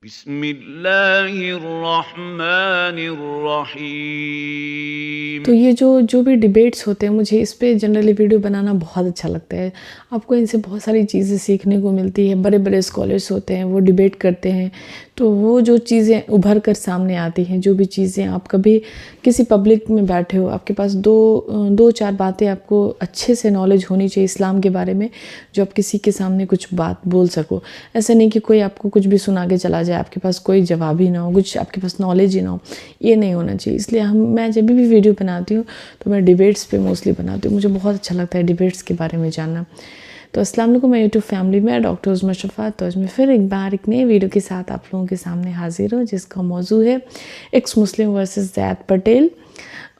बिस्मिल्लाहिर्रहमानिर्रहीम। तो ये जो भी डिबेट्स होते हैं, मुझे इस पे जनरली वीडियो बनाना बहुत अच्छा लगता है। आपको इनसे बहुत सारी चीज़ें सीखने को मिलती है। बड़े-बड़े स्कॉलर्स होते हैं, वो डिबेट करते हैं, तो वो जो चीज़ें उभर कर सामने आती हैं, जो भी चीज़ें आप कभी किसी पब्लिक में बैठे हो, आपके पास 2-4 बातें आपको अच्छे से नॉलेज होनी चाहिए इस्लाम के बारे में, जो आप किसी के सामने कुछ बात बोल सको। ऐसा नहीं कि कोई आपको कुछ भी सुना के चला जाए, आपके पास कोई जवाब ही ना हो, कुछ आपके पास नॉलेज ही ना हो, ये नहीं होना चाहिए। इसलिए मैं जब भी वीडियो बनाती हूँ तो मैं डिबेट्स पे मोस्टली बनाती हूँ। मुझे बहुत अच्छा लगता है डिबेट्स के बारे में जानना। तो अस्सलाम वालेकुम, मैं यूट्यूब फैमिली में डॉक्टर उज़्मा शफ़ा। तो आज मैं फिर एक बार एक नए वीडियो के साथ आप लोगों के सामने हाजिर हूँ, जिसका मौजू है एक्स मुस्लिम वर्सेस ज़ैद पटेल।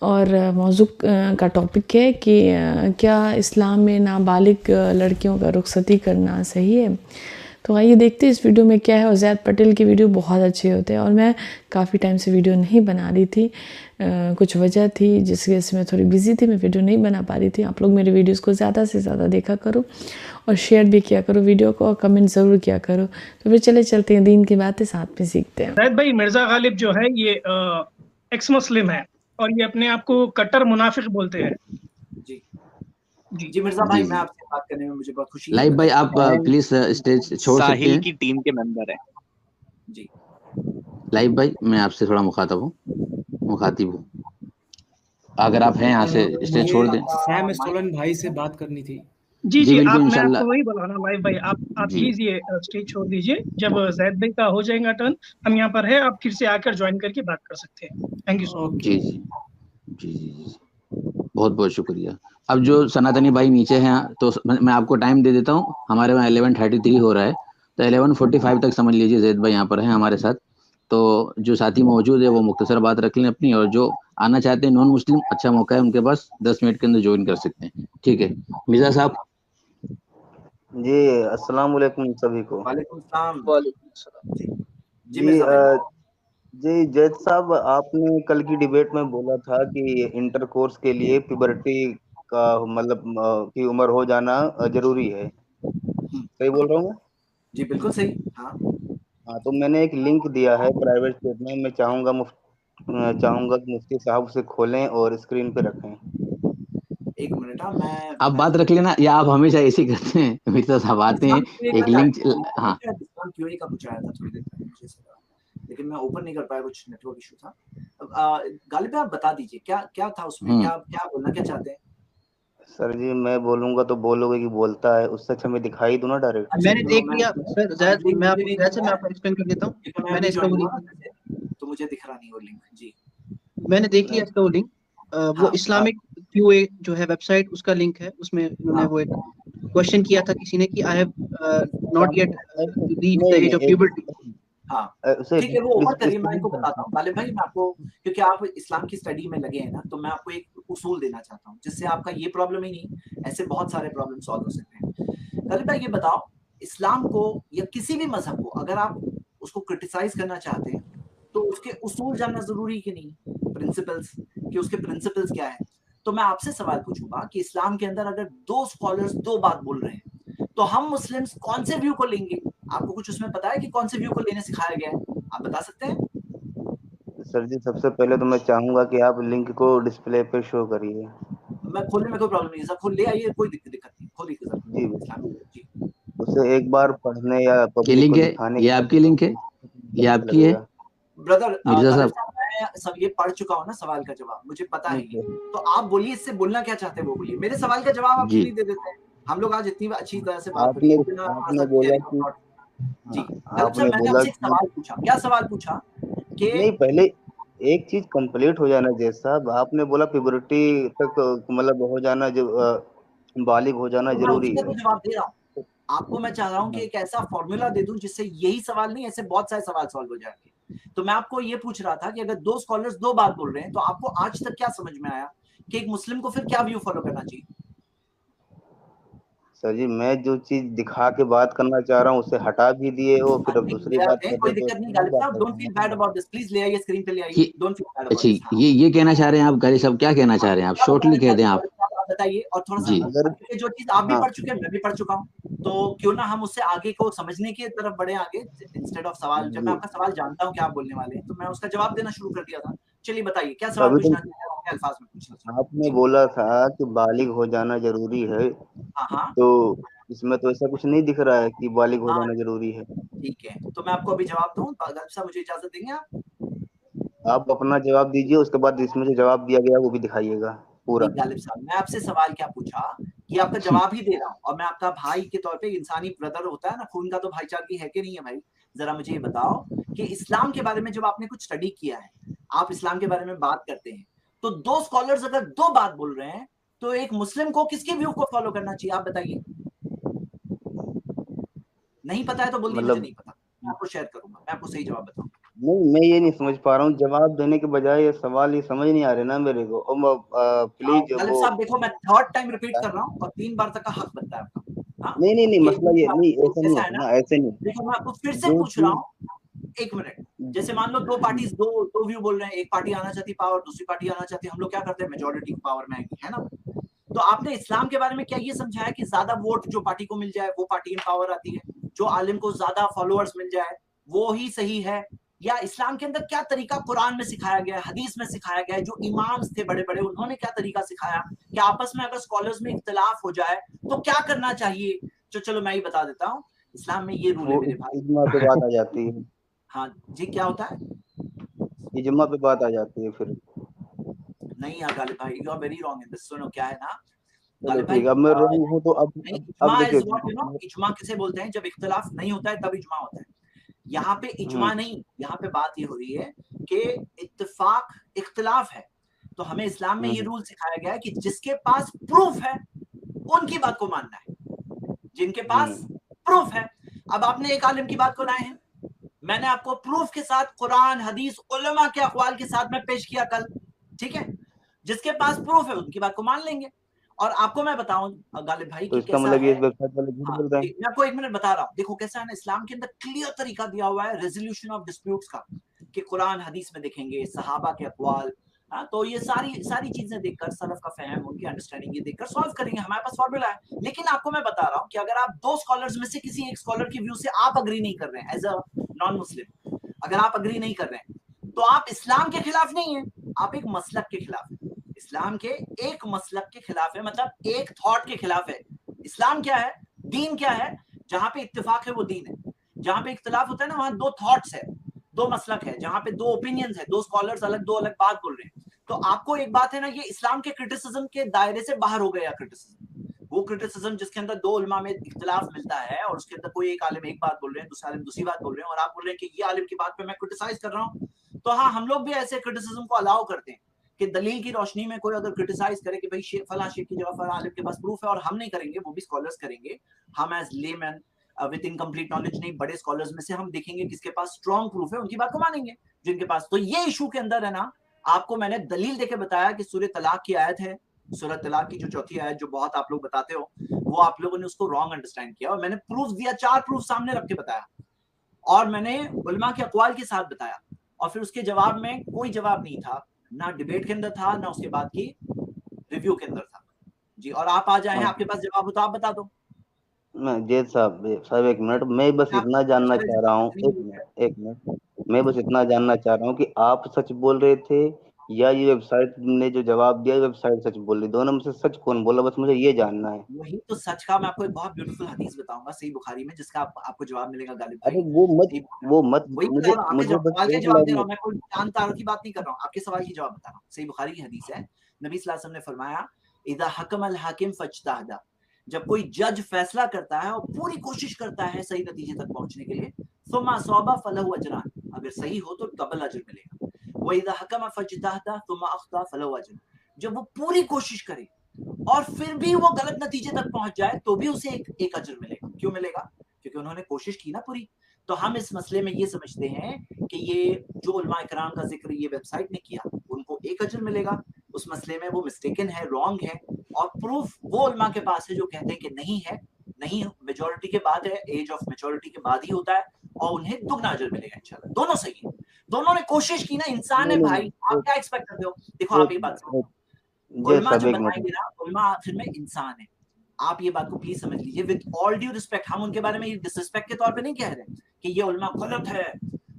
और मौजू का टॉपिक है कि क्या इस्लाम में नाबालिग लड़कियों का रुखसती करना सही है। तो आइए देखते हैं इस वीडियो में क्या है। और ज़ैद पटेल की वीडियो बहुत अच्छे होते हैं और मैं काफ़ी टाइम से वीडियो नहीं बना रही थी। कुछ वजह थी जिसकी वजह से मैं थोड़ी बिजी थी, मैं वीडियो नहीं बना पा रही थी। आप लोग मेरे वीडियोस को ज़्यादा से ज़्यादा देखा करो और शेयर भी किया करो वीडियो को, और कमेंट ज़रूर किया करो। तो फिर चलते हैं, दीन की बातें साथ में सीखते हैं। ज़ैद भाई, मिर्जा गालिब जो है ये एक्स मुस्लिम है और ये अपने आप को कट्टर मुनाफिक बोलते हैं। जी जी जी मिर्जा भाई, जी, मैं जी। आपसे बात करने में मुझे बहुत खुशी है। लाइव भाई आप प्लीज स्टेज छोड़ सकते साहिल हैं। की टीम के मेंबर है। जी लाइव भाई मैं आपसे थोड़ा मुखातिब हूँ। अगर आप हैं यहाँ से स्टेज छोड़ दें। सैम स्टोलन भाई से बात करनी थी। जी जी जी, बिल्कुल, मैं इंशाल्लाह। आपको वही बोला ना लाइव भाई, आप जी लीजिए, स्टेज छोड़ दीजिए। जब ज़ैद भाई का हो जाएगा टर्न, हम यहाँ पर है, आप फिर से आकर ज्वाइन करके बात कर सकते हैं। Thank you so much. जी जी जी जी जी, बहुत बहुत शुक्रिया। अब जो सनातनी भाई नीचे हैं, तो मैं आपको टाइम दे देता हूँ। हमारे वहाँ 11:33 हो रहा है, तो 11:45 तक समझ लीजिए जैद भाई यहाँ पर हैं हमारे साथ। तो जो साथी मौजूद है वो मुख्तसर बात रख लें अपनी, और जो आना चाहते हैं नॉन मुस्लिम, अच्छा मौका है उनके पास, 10 मिनट के अंदर ज्वाइन कर सकते हैं। ठीक है मिर्जा साहब। जी अस्सलाम वालेकुम सभी को। वालेकुम सलाम। जी जी मिर्जा भाई। जी जैद साहब, आपने कल की डिबेट में बोला था कि इंटर कोर्स के लिए प्यूबर्टी का मतलब की उम्र हो जाना जरूरी है। सही बोल रहा हूँ मैं? जी बिल्कुल सही। हाँ हाँ, तो मैंने एक लिंक दिया है प्राइवेट चैट में। मैं चाहूंगा कि मुफ्ती साहब उसे खोलें और स्क्रीन पे रखें। एक मिनट। आप बात रख लेना, या आप हमेशा ऐसे ही करते हैं मिर्जा साहब आते हैं एक लिंक। हाँ क्यूए का कुछ आया था थोड़ी देर पहले मुझे से, लेकिन मैं ओपन नहीं कर पाया, कुछ नेटवर्क इशू था। गालिब आप बता दीजिए क्या क्या था उसमें, क्या क्या बोलना क्या चाहते हैं। सर जी, मैं बोलूंगा तो बोलोगे कि बोलता है, उससे अच्छा मैं दिखाई दूं ना डायरेक्ट। मैंने देख लिया सर, ज़ैद मैं आपको एक्सप्लेन कर देता हूँ। मैंने इसका वो लिंक, तो मुझे दिख रहा नहीं वो लिंक। जी मैंने देख लिया इसका वो लिंक। वो इस्लामिक क्यूए जो है वेबसाइट, उसका लिंक है। उसमें उन्होंने वो एक क्वेश्चन किया था किसी ने कि I have not yet reached the age of puberty. हाँ ठीक है, वो ओवर करिए, मैं इनको बताता हूँ। गालिब भाई मैं आपको, क्योंकि आप इस्लाम की स्टडी में लगे हैं ना, तो मैं आपको एक उसूल देना चाहता हूँ जिससे आपका ये प्रॉब्लम ही नहीं, ऐसे बहुत सारे प्रॉब्लम सॉल्व हो सकते हैं। गालिब भाई ये बताओ, इस्लाम को या किसी भी मजहब को अगर आप उसको क्रिटिसाइज करना चाहते हैं तो उसके उसूल जानना जरूरी कि नहीं, प्रिंसिपल्स, कि उसके प्रिंसिपल्स क्या है। तो मैं आपसे सवाल पूछूंगा कि इस्लाम के अंदर अगर दो स्कॉलर्स दो बात बोल रहे हैं तो हम मुस्लिम्स कौन से व्यू को लेंगे। आपको कुछ उसमें पता है कि कौन से व्यू को लेने सिखाया गया है, आप बता सकते हैं। सर जी, सबसे पहले तो मैं चाहूंगा कि आप लिंक को डिस्प्ले पे शो करिए। मैं खोलने में कोई प्रॉब्लम नहीं है, खोल ले आइए, कोई दिक्कत नहीं, खोलिए जी उसे एक बार पढ़ने या ये पब्लिक लिंक को है, दिखाने ये आपकी लिंक है, ये आपकी है ब्रदर। मिर्जा साहब। मैं सब ये पढ़ चुका हूँ ना, सवाल का जवाब मुझे पता है। तो आप बोलिए, इससे बोलना क्या चाहते हैं वो बोलिए। मेरे सवाल का जवाब आप क्यों नहीं दे देते हैं। हम लोग आज इतनी अच्छी तरह से बात करें आपने बोला कि जी आपने सर, मैंने बोला आपसे एक कि सवाल पूछा। क्या सवाल पूछा कि नहीं, पहले एक चीज कंप्लीट हो जाना जैद साहब। आपने बोला प्यूबर्टी तक मतलब हो जाना, जो बालिग हो जाना तो मैं जरूरी उसी का है। तो जवाब दे रहा हूँ आपको। मैं चाह रहा हूँ कि एक ऐसा फॉर्मूला दे दूं जिससे यही सवाल नहीं, ऐसे बहुत सारे सवाल सॉल्व हो जाएंगे। तो मैं आपको ये पूछ रहा था कि अगर दो स्कॉलर्स दो बात बोल रहे हैं तो आपको आज तक क्या समझ में आया कि एक मुस्लिम को फिर क्या व्यू फॉलो करना चाहिए। सर जी, मैं जो चीज दिखा के बात करना चाह रहा हूँ उसे हटा भी दिए हो, फिर अब दूसरी बात कर कोई रहे हो दिक्कत नहीं तो गालिब साहब, don't feel bad about this. Please ले आइए, स्क्रीन पे ले आइए। ये डोंट फील बैड अबाउट अच्छा, दिस। ये कहना चाह रहे हैं आप गाली साहब, क्या कहना चाह रहे हैं आप? शॉर्टली कह दें आप। बताइए और थोड़ा सा जी। क्योंकि जो चीज आप भी हाँ। पढ़ चुके हैं मैं भी पढ़ चुका हूँ, तो क्यों ना हम उससे आगे को समझने की तरफ बढ़े आगे इंस्टेड ऑफ सवाल। जब मैं आपका सवाल जानता हूँ कि आप बोलने वाले हैं तो मैं उसका जवाब देना शुरू कर दिया था। चलिए बताइए क्या सवाल अभी तो पूछना चाहते हैं, अपने अल्फाज में पूछना चाहते आपने बोला था कि बालिग हो जाना जरूरी है, हैं। हाँ तो इसमें तो ऐसा कुछ नहीं दिख रहा है कि बालिग हो हाँ जाना जरूरी है। ठीक है, तो मैं आपको अभी जवाब दूं, गालिब साहब मुझे इजाजत देंगे आप? आप अपना जवाब दीजिए, उसके बाद इसमें जो जवाब दिया गया वो भी दिखाइएगा पूरा। नहीं गालिब साहब, मैं आपसे सवाल क्या पूछा कि आपका जवाब ही दे रहा हूँ, और मैं आपका भाई के तौर पे, इंसानी ब्रदर होता है ना, खून का तो भाईचारगी है कि नहीं है भाई? जरा मुझे ये बताओ कि इस्लाम के बारे में जब आपने कुछ स्टडी किया है, आप इस्लाम के बारे में बात करते हैं, तो दो स्कॉलर्स अगर दो बात बोल रहे हैं तो एक मुस्लिम को किसके व्यू को फॉलो करना चाहिए, आप बताइए। नहीं पता है तो बोल दीजिए मुझे मतलब नहीं पता, मैं आपको शेयर करूंगा, मैं आपको सही जवाब बताऊंगा। नहीं, मैं ये नहीं समझ पा रहा हूँ, जवाब देने के बजाय ये सवाल ये समझ नहीं आ रहे ना मेरे को। प्लीज गालिब वो साहब देखो, मैं थर्ड टाइम रिपीट कर रहा हूँ और 3 बार तक का हक बनता है आपका। हाँ नहीं नहीं नहीं, ये मसला ये नहीं, ऐसा नहीं कैसा है होता ना, ना, ऐसे नहीं। देखो मैं आपको फिर से जो पूछ रहा चीज हूँ, एक मिनट। जैसे मान लो दो पार्टीज, दो व्यू बोल रहे हैं, एक पार्टी आना चाहती पावर, दूसरी पार्टी आना चाहती है, हम लोग क्या करते हैं, मेजोरिटी पावर में आएगी, है ना? तो आपने इस्लाम के बारे में क्या ये समझाया कि ज्यादा वोट जो पार्टी को मिल जाए वो पार्टी इन पावर आती है, जो आलिम को ज्यादा फॉलोअर्स मिल जाए वो ही सही है? या इस्लाम के अंदर क्या तरीका कुरान में सिखाया गया है, हदीस में सिखाया गया है, जो इमाम्स थे बड़े बड़े उन्होंने क्या तरीका सिखाया कि आपस में अगर स्कॉलर्स में इख्तिलाफ हो जाए तो क्या करना चाहिए? तो चलो मैं ही बता देता हूँ, इस्लाम में ये रूल है वो मेरे भाई। इज्मा पे बात आ जाती है, हाँ जी, क्या होता है? इज्मा पे बात आ जाती है फिर। नहीं यार गालिब भाई, you are very wrong in this. सुनो क्या है ना चलो गालिब भाई, ठीक है, अब मैं रॉन्ग हूँ तो नहीं, अब इज्मा इज देखिए। व्हाट यू नो, इज्मा किसे बोलते हैं? जब इख्तिलाफ नहीं होता है तब इज्मा होता है। यहाँ पे इज्मा नहीं, यहाँ पे बात ये हो रही है कि इत्तेफाक इख्तिलाफ है, तो हमें इस्लाम में ये रूल सिखाया गया है कि जिसके पास प्रूफ है उनकी बात को मानना है, जिनके पास प्रूफ है। अब आपने एक आलिम की बात को लाए हैं, मैंने आपको प्रूफ के साथ कुरान हदीस उलमा के अक़वाल के साथ में पेश किया कल, ठीक है? जिसके पास प्रूफ है उनकी बात को मान लेंगे। और आपको मैं बताऊं गालिब भाई तो कि इसका कैसा मतलब है, ये वेबसाइट वाले झूठ हाँ, बोल रहे हैं। मैं आपको 1 मिनट बता रहा हूँ। देखो कैसा है ना, इस्लाम के अंदर क्लियर तरीका दिया हुआ है रेजोल्यूशन ऑफ डिस्प्यूट्स का, कि कुरान हदीस में देखेंगे, सहाबा के अक़वाल, हाँ, तो ये सारी चीजें देखकर, सलफ का फहम, उनकी अंडरस्टैंडिंग ये देखकर सॉल्व करेंगे, हमारे पास फॉर्मूला है। लेकिन आपको मैं बता रहा हूँ कि अगर आप दो स्कॉलर्स में से किसी एक स्कॉलर की व्यू से आप अग्री नहीं कर रहे हैं, एज अ नॉन मुस्लिम अगर आप अग्री नहीं कर रहे हैं, तो आप इस्लाम के खिलाफ नहीं है, आप एक मसलक के खिलाफ है। इस्लाम के एक मसलक के खिलाफ है, मतलब एक थॉट के खिलाफ है। इस्लाम क्या है, दीन क्या है? जहां पे इत्तेफाक है वो दीन है, जहां पे इख्तिलाफ होता है ना वहां दो थॉट्स है, दो मसलक है, जहां पे दो ओपिनियंस है, दो स्कॉलर्स दो अलग बात बोल रहे हैं। तो आपको एक बात है ना, ये इस्लाम के क्रिटिसिज्म के दायरे से बाहर हो गया क्रिटिसिज्म, वो क्रिटिसिज्म जिसके अंदर दो उलमा में इख्तिलाफ मिलता है और उसके अंदर कोई एक आलिम एक बात बोल रहे हैं, दूसरा आलिम दूसरी बात बोल रहे हैं, और आप बोल रहे हैं कि ये आलिम की बात पे मैं क्रिटिसाइज कर रहा हूँ। तो हाँ, हम लोग भी ऐसे क्रिटिसिज्म को अलाउ करते हैं कि दलील की रोशनी में कोई अगर क्रिटिसाइज करे कि भाई फला शेख की जगह फला आलिम के पास प्रूफ है, और हम नहीं करेंगे, वो भी स्कॉलर्स करेंगे, हम as layman with incomplete knowledge नहीं, बड़े स्कॉलर्स में से हम देखेंगे किसके पास स्ट्रॉन्ग प्रूफ है, उनकी बात को मानेंगे जिनके पास। तो ये इशू के अंदर है ना, आपको मैंने दलील देके बताया कि सूरह तलाक की आयत है, सूरह तलाक की जो चौथी आयत जो बहुत आप लोग बताते हो, वो आप लोगों ने उसको रॉन्ग अंडरस्टैंड किया, और मैंने प्रूफ दिया, 4 प्रूफ सामने रख के बताया, और मैंने उलमा के अक़वाल के साथ बताया, और फिर उसके जवाब में कोई जवाब नहीं था, ना डिबेट के अंदर था, ना उसके बाद की रिव्यू के अंदर था जी। और आप आ जाए, आपके पास जवाब हो तो आप बता दो। जैद साहब एक मिनट, मैं बस इतना जानना चाह रहा हूँ, एक मिनट, मैं बस इतना जानना चाह रहा हूँ कि आप सच बोल रहे थे या ये वेबसाइट ने जो जवाब दिया वेबसाइट सच बोल रही, दोनों में से सच कौन बोला, बस मुझे ये जानना है। वही तो सच का, मैं आपको एक बहुत ब्यूटीफुल हदीस बताऊंगा सही बुखारी में, जिसका आपको जवाब मिलेगा गालिब भाई। अरे वो मत वही मुझे सवाल के एक जवाब दे लाइन रहा में हूँ मैं, कोई चांद तारों की बात नहीं कर रहा हूँ, आपके सवाल की जवाब बता रहा हूँ। सही बुखारी की हदीस है, नबी सल्लल्लाहु अलैहि वसल्लम ने फरमाया, इज़ा हकमल हाकिम फज्तहदा, जब कोई जज फैसला करता है और पूरी कोशिश करता है सही नतीजे तक पहुंचने के लिए, सुम्मा सौबा फलहु अजरान, अगर सही हो तो डबल अजर मिलेगा। व इज़ा हकम फज्तहदा सुम्मा अख्ता फलहु अजर, जब वो पूरी कोशिश करे और फिर भी वो गलत नतीजे तक पहुंच जाए तो भी उसे एक अजर मिलेगा। क्यों मिलेगा? क्योंकि उन्होंने कोशिश की ना पूरी। तो हम इस मसले में ये समझते हैं कि ये जो उलमा इकराम का जिक्र ये वेबसाइट ने किया, उनको एक अजर मिलेगा, उस मसले में वो मिस्टेकन है, रॉन्ग है, और प्रूफ वो उलमा के पास है जो कहते हैं कि नहीं है, नहीं, मेजोरिटी के बाद है, एज ऑफ मेजोरिटी के बाद ही होता है, और उन्हें दुगना अजर मिलेगा इंशाल्लाह। दोनों सही है, दोनों ने कोशिश की ना, इंसान है भाई, आप क्या एक्सपेक्ट करते हो? देखो आप ये बात उलमा जो बताएंगे ना, उलमा आखिर में इंसान है। आप ये बात को प्लीज समझ लीजिए, विद ऑल ड्यू रिस्पेक्ट। हम उनके बारे में डिसरिस्पेक्ट के तौर पे नहीं कह रहे कि ये उलमा गलत है,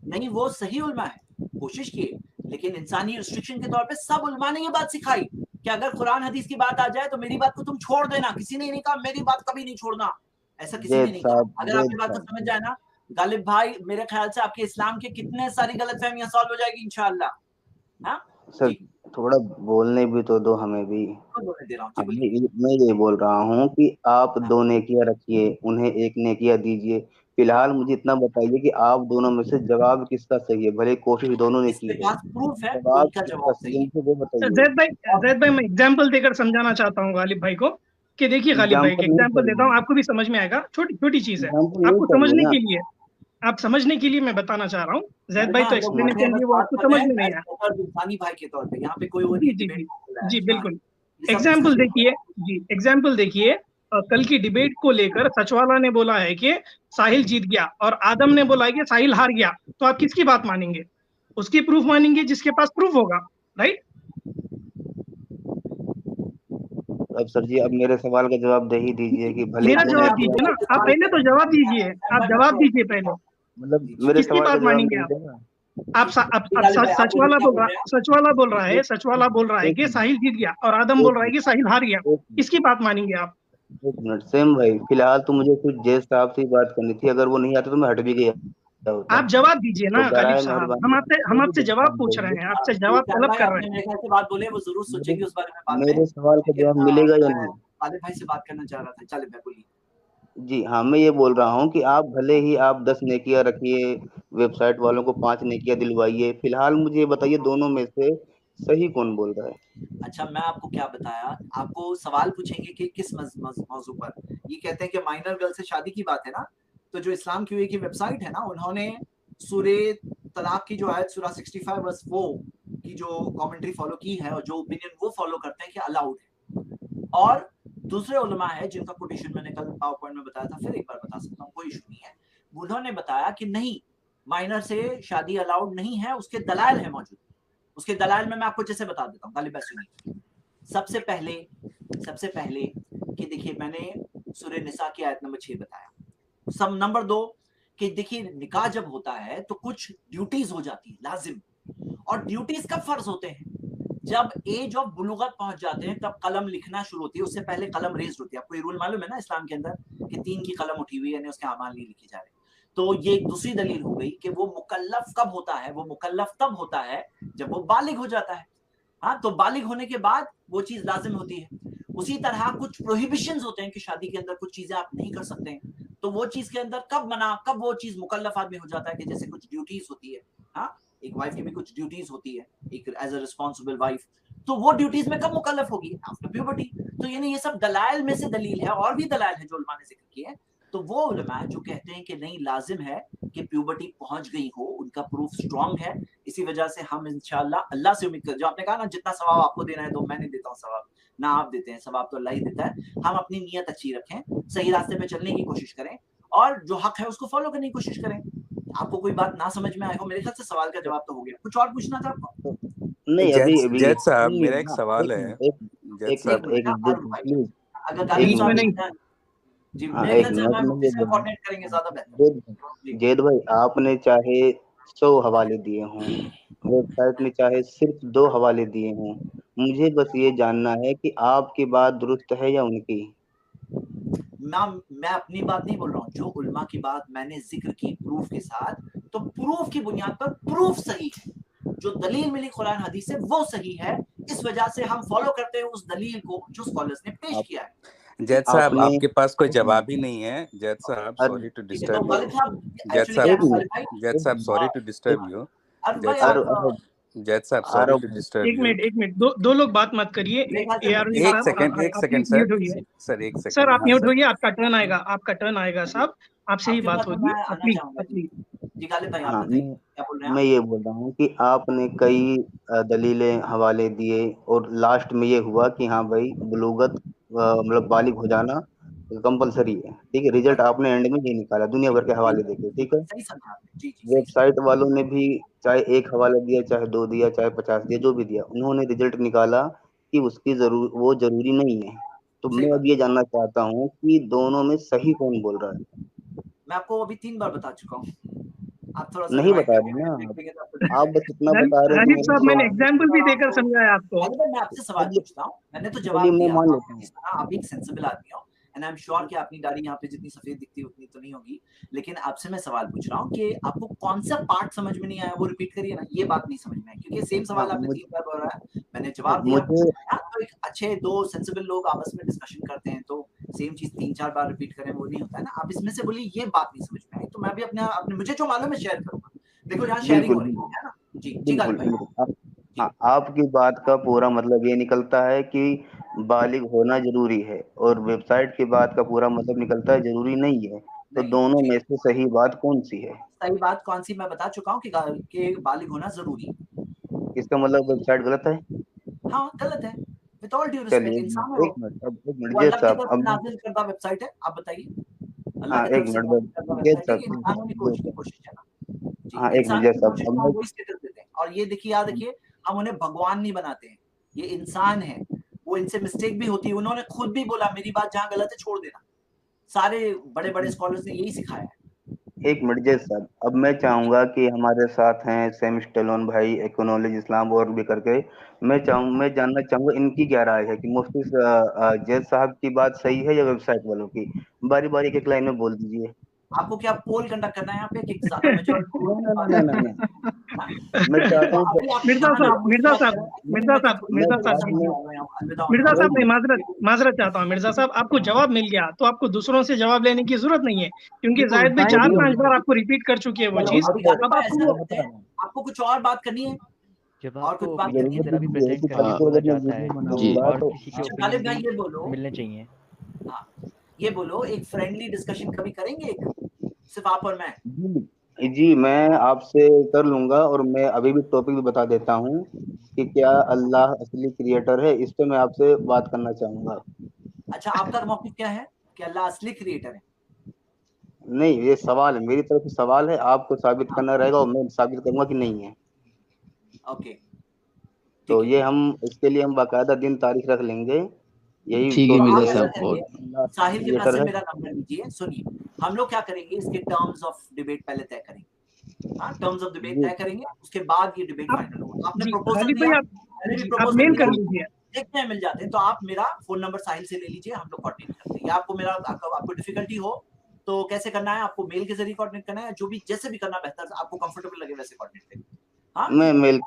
नहीं, वो सही उलमा है, कोशिश किए, लेकिन इंसानी रिस्ट्रिक्शन के तौर पे सब उलमा ने ये बात सिखाई कि अगर कुरान हदीस की बात आ जाए तो मेरी बात को तुम छोड़ देना। किसी ने नहीं कहा मेरी बात कभी नहीं छोड़ना, ऐसा किसी ने नहीं कहा। अगर आपकी बात को समझ जाए ना गालिब भाई, मेरे ख्याल से आपके इस्लाम के कितने सारी गलतफहमियां सॉल्व हो जाएगी इंशाअल्लाह। हाँ सर, थोड़ा बोलने भी तो दो हमें भी। मैं ये बोल रहा हूँ कि आप 2 नेकियां रखिए, उन्हें 1 नेकिया दीजिए। फिलहाल मुझे इतना बताइए कि आप दोनों में से जवाब किसका सही है? भले कोशिश दोनों ने की है, जवाब किसका सही है मुझे वो बताइए। जैद भाई मैं एग्जांपल देकर समझाना चाहता हूँ गालिब भाई को कि देखिए, गालिब भाई एग्जांपल देता हूँ, आपको भी समझ में आएगा। छोटी छोटी चीज है, आपको समझने के लिए, आप समझने के लिए मैं बताना चाह रहा हूँ। जैद भाई तो एक्सप्लेनेशन के लिए वो आपको समझ में नहीं आया भाई के तौर पे यहाँ पे कोई जी बिल्कुल। एग्जाम्पल देखिए जी, एग्जाम्पल देखिए, कल की डिबेट को लेकर सचवाला ने बोला है कि साहिल जीत गया और आदम ने बोला है कि साहिल हार गया, तो आप किसकी बात मानेंगे? उसकी प्रूफ मानेंगे जिसके पास प्रूफ होगा, राइट? अब सर जी, अब मेरे सवाल का जवाब दे ही दीजिए कि भले मेरा जवाब दीजिए ना, आप पहले तो जवाब दीजिए, आप जवाब दीजिए पहले, मतलब मेरे किसकी बात मानेंगे आप? सचवाला बोल रहा है कि साहिल जीत गया और आदम बोल रहा है कि साहिल हार गया, किसकी बात मानेंगे आप? 1 मिनट सेम भाई, फिलहाल तो मुझे कुछ जैद साहब से बात करनी थी, अगर वो नहीं आते तो मैं हट भी गया होता। आप जवाब दीजिए ना गालिब साहब, हम आपसे जवाब पूछ रहे हैं, आपसे जवाब तलब कर रहे हैं। बात बोले वो जरूर सोचेंगे उस बारे में। मेरे सवाल का जवाब मिलेगा या नहीं? गालिब भाई से बात करना चाह रहा था, चलिए मैं बोलिए। जी हाँ, मैं ये बोल रहा हूँ कि आप भले ही आप 10 नेकियां रखिए, वेबसाइट वालों को 5 नेकियां दिलवाइए, फिलहाल मुझे ये बताइए दोनों में से सही कौन बोल रहा है? अच्छा, मैं आपको क्या बताया, आपको सवाल पूछेंगे कि किस मौजू पर। ये कहते हैं कि माइनर गर्ल से शादी की बात है ना, तो जो इस्लाम क्यूए की वेबसाइट है ना, उन्होंने सूरे तलाक की जो आयत सूरा 65 वर्स 4 की जो कमेंट्री फॉलो की है और जो ओपिनियन वो फॉलो करते हैं कि अलाउड है। और दूसरे उलमा है जिनका कोटेशन मैंने कल पावर पॉइंट में बताया था, फिर एक बार बता सकता हूँ, कोई इशू नहीं है। उन्होंने बताया कि नहीं, माइनर से शादी अलाउड नहीं है, उसके दलाइल है मौजूद। उसके दलाइल में मैं आपको जैसे बता देता हूँ, गालिब सुनिए। सबसे पहले कि देखिए, मैंने सूरह निसा की आयत नंबर 6 बताया। सब नंबर 2 कि देखिए, निकाह जब होता है तो कुछ ड्यूटीज हो जाती है लाजिम, और ड्यूटीज कब फर्ज होते हैं? जब एज ऑफ बुलुगत पहुंच जाते हैं, तब कलम लिखना शुरू होती है। उससे पहले कलम रेज होती है। आपको ये रूल मालूम है ना इस्लाम के अंदर कि 3 की कलम उठी हुई है, यानी उसके अमाल नहीं लिखे जा रहे। तो ये एक दूसरी दलील हो गई कि वो मुकल्लफ कब होता है? वो मुकल्लफ तब होता है जब वो बालिग हो जाता है। हाँ, तो बालिग होने के बाद वो चीज लाजिम होती है। उसी तरह कुछ प्रोहिबिशंस होते हैं कि शादी के अंदर कुछ चीजें आप नहीं कर सकते हैं, तो वो चीज के अंदर कब वो चीज मुकल्लफ आदमी हो जाता है कि जैसे कुछ ड्यूटीज होती है। हाँ, एक वाइफ की भी कुछ ड्यूटीज होती है, एक एज अ रिस्पॉन्सिबल वाइफ, तो वो ड्यूटीज में कब मुकल्लफ होगी? After puberty. तो यानी ये सब दलाइल में से दलील है, और भी दलाइल है जो उलमा ने जिक्र किए हैं। तो वो उलमा जो कहते हैं कि नहीं, लाजिम है कि प्यूबर्टी पहुंच गई हो, उनका प्रूफ स्ट्रांग है। इसी वजह से हम इंशाल्लाह अल्लाह से उम्मीद कर, जो आपने कहा ना, जितना सवाब आपको देना है तो मैं नहीं देता हूँ सवाब, ना आप देते हैं सवाब, तो अल्लाह ही देता है। हम अपनी नीयत अच्छी रखें, सही रास्ते पे चलने की कोशिश करें, और जो हक है उसको फॉलो करने की कोशिश करें। आपको कोई बात ना समझ में आए हो, मेरे ख्याल से सवाल का जवाब तो हो गया। कुछ और पूछना था आपको? नहीं, अभी जैद साहब, मेरा एक सवाल है। जैद भाई, आपने चाहे 100 हवाले दिए हों, वेबसाइट ने चाहे सिर्फ 2 हवाले दिए हों, मुझे बस ये जानना है कि आपकी बात दुरुस्त है या उनकी। मैं अपनी बात नहीं बोल रहा हूँ, जो उलमा की बात मैंने जिक्र की प्रूफ के साथ, तो प्रूफ की बुनियाद पर प्रूफ सही है। जो दलील मिली कुरान हदीस से वो सही है, इस वजह से हम फॉलो करते हैं उस दलील को जो स्कॉलर्स ने पेश किया है। जैद साहब, आपके पास कोई जवाब ही नहीं है। जैद साहब, sorry to disturb you. Zaid साहब, sorry to disturb you. Zaid साहब, सॉरी टू डिस्टर्ब यू। एक मिनट, दो लोग बात मत करिए। एक सेकंड सर, आप म्यूट होइए, आपका टर्न आएगा साहब, आपसे ही बात होगी। मैं ये बोल रहा हूँ कि आपने कई दलीलें हवाले दिए और लास्ट में ये हुआ कि हाँ भाई, बुलूगत मतलब बालिग हो जाना कंपलसरी है, ठीक है। रिजल्ट आपने एंड में ये निकाला दुनिया भर के हवाले देके, ठीक है। वेबसाइट वालों ने भी चाहे 1 हवाला दिया, चाहे 2 दिया, चाहे 50 दिया, जो भी दिया, उन्होंने रिजल्ट निकाला कि उसकी वो जरूरी नहीं है। तो मैं अब ये जानना चाहता हूँ कि दोनों में सही कौन बोल रहा है। मैं आपको अभी 3 बार बता चुका हूँ, आप थोड़ा सा नहीं बता रहे ना आप बस इतना बता रहे राजीव साहब, मैंने एग्जाम्पल भी देकर समझाया आपको। मैं आपसे सवाल पूछता हूँ, मैंने तो जवाब मैं दिया, मान लेता हूँ आप एक सेंसिबल आदमी हो एंड आई एम श्योर कि अपनी दाढ़ी यहाँ पे जितनी सफेद दिखती है उतनी तो नहीं होगी, लेकिन आपसे मैं सवाल पूछ रहा हूँ कि आपको कौन सा पार्ट समझ में नहीं आया, वो रिपीट करिए ना, ये बात नहीं समझ में आई, क्योंकि सेम सवाल आपने 3 बार बोला है, मैंने जवाब दिया। तो एक अच्छे 2 सेंसिबल लोग आपस में डिस्कशन करते हैं तो सेम चीज 3-4 बार रिपीट करें वो नहीं होता है ना। आप इसमें से बोलिए ये बात नहीं समझ में आई, तो मैं भी अपने मुझे जो मालूम है शेयर करूंगा। देखो यहाँ शेयरिंग हो रही है ना। जी हाँ, आपकी बात का पूरा मतलब ये निकलता है कि बालिग होना जरूरी है और वेबसाइट की बात का पूरा मतलब निकलता है जरूरी नहीं है। तो दोनों में से सही बात कौन सी है? सही बात कौन सी मैं बता चुका हूँ कि बालिग होना जरूरी है। इसका मतलब वेबसाइट गलत है? हाँ गलत है, विद ऑल ड्यू रिस्पेक्ट, इंसान है। एक मिनट जज साहब, अब नाज़िल करदा वेबसाइट है, आप बताइए। हाँ एक मिनट जज साहब, हाँ एक मिनट जज साहब, वही स्टेटस देते हैं। और ये देखिए, याद रखिए, हम उन्हें भगवान नहीं बनाते हैं, ये इंसान है, वो इनसे मिस्टेक भी होती है, उन्होंने खुद भी बोला मेरी बात जहाँ गलत है छोड़ देना। सारे बड़े बड़े स्कॉलर्स ने यही सिखाया है। एक मिनट जज साहब, अब मैं चाहूंगा कि हमारे साथ हैं सैम स्टेलोन भाई, एक्नॉलेज इस्लाम और भी करके, मैं जानना चाहूंगा इनकी क्या राय है कि मुफ्ती जज साहब की बात सही है या वेबसाइट वालों की। बारी बारी एक लाइन में बोल दीजिए। आपको क्या पोल कंडक्ट करना है यहाँ पे कि ज्यादा मेजॉरिटी? मैं चाहता हूँ मिर्जा साहब नहीं, माजरत चाहता हूँ मिर्जा साहब, आपको जवाब मिल गया तो आपको दूसरों से जवाब लेने की जरूरत नहीं है, क्योंकि जाहिद भाई 4-5 बार आपको रिपीट कर चुकी है वो चीज। अब आपको कुछ और बात करनी है और कुछ बात करनी है, जरा भी प्रेजेंट करना चाहता है और किसी के ओपिनियन ये बोलो मिलने चाहिए। हाँ, ये बोलो, एक फ्रेंडली डिस्कशन कभी करेंगे, सिर्फ आप और मैं? जी मैं आपसे कर लूंगा, और मैं अभी भी टॉपिक भी बता देता हूँ कि क्या अल्लाह असली क्रिएटर है, इस पे मैं आपसे बात करना चाहूंगा। अच्छा, आपका मौक़िफ़ क्या है कि अल्लाह असली क्रिएटर है? नहीं, ये सवाल है, मेरी तरफ से सवाल है, आपको साबित करना रहेगा और मैं साबित करूंगा कि नहीं है। ओके, तो ये हम इसके लिए हम बाकायदा दिन तारीख रख लेंगे। यही ठीक है तो मिर्जा साहब, साहिल के पास से मेरा नंबर लीजिए। सुनिए, हम लोग क्या करेंगे, इसके टर्म्स ऑफ डिबेट पहले तय करेंगे। हाँ, टर्म्स ऑफ डिबेट तय करेंगे, उसके बाद ये डिबेट फाइनल होगा। आपने प्रपोजल दिया, मैंने भी प्रपोजल कर लीजिए, देखते हैं मिल जाते हैं। तो आप मेरा फोन नंबर साहिल से ले लीजिए, हम लोग कोऑर्डिनेट करते हैं। या आपको डिफिकल्टी हो तो कैसे करना है, आपको मेल के जरिए कोऑर्डिनेट करना है, जो भी जैसे भी करना बेहतर आपको कंफर्टेबल लगे वैसे कोऑर्डिनेट करें। हाँ, मैं मेल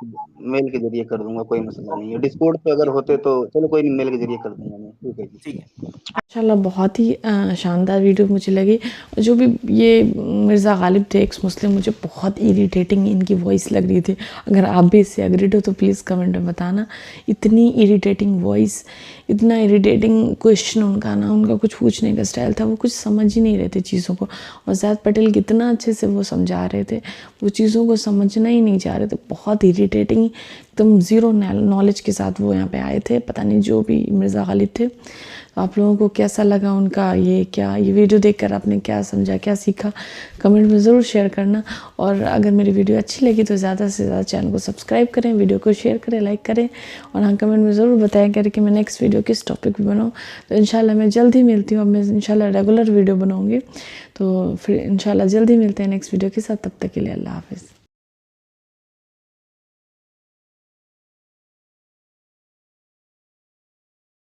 के जरिए कर दूंगा, कोई मसला नहीं है। डिस्कॉर्ड पे अगर होते तो चलो कोई नहीं, मेल के जरिए कर दूंगा मैं। ठीक है जी, ठीक है। माशाल्लाह बहुत ही शानदार वीडियो मुझे लगी। जो भी ये मिर्ज़ा गालिब थे एक्स मुस्लिम, मुझे बहुत इरिटेटिंग इनकी वॉइस लग रही थी। अगर आप भी इससे एग्रीड हो तो प्लीज़ कमेंट में बताना। इतनी इरिटेटिंग वॉइस, इतना इरिटेटिंग क्वेश्चन उनका ना, उनका कुछ पूछने का स्टाइल था, वो कुछ समझ ही नहीं रहे थे चीज़ों को। और ज़ाहिद पटेल कितना अच्छे से वो समझा रहे थे, वो चीज़ों को समझना ही नहीं चाह रहे थे। बहुत इरिटेटिंग, एकदम ज़ीरो नॉलेज के साथ वो यहाँ पे आए थे। पता नहीं जो भी मिर्ज़ा गालिब थे। तो आप लोगों को कैसा लगा उनका ये वीडियो देखकर आपने क्या समझा, क्या सीखा, कमेंट में ज़रूर शेयर करना। और अगर मेरी वीडियो अच्छी लगी तो ज़्यादा से ज़्यादा चैनल को सब्सक्राइब करें, वीडियो को शेयर करें, लाइक करें, और हाँ कमेंट में ज़रूर बताया करें कि मैं नेक्स्ट वीडियो किस टॉपिक पे बनाऊँ। तो इंशाल्लाह मैं जल्द ही मिलती हूँ। अब मैं इंशाल्लाह रेगुलर वीडियो बनाऊँगी, तो फिर इंशाल्लाह जल्द ही मिलते हैं नेक्स्ट वीडियो के साथ। तब तक के लिए अल्लाह हाफ़िज़।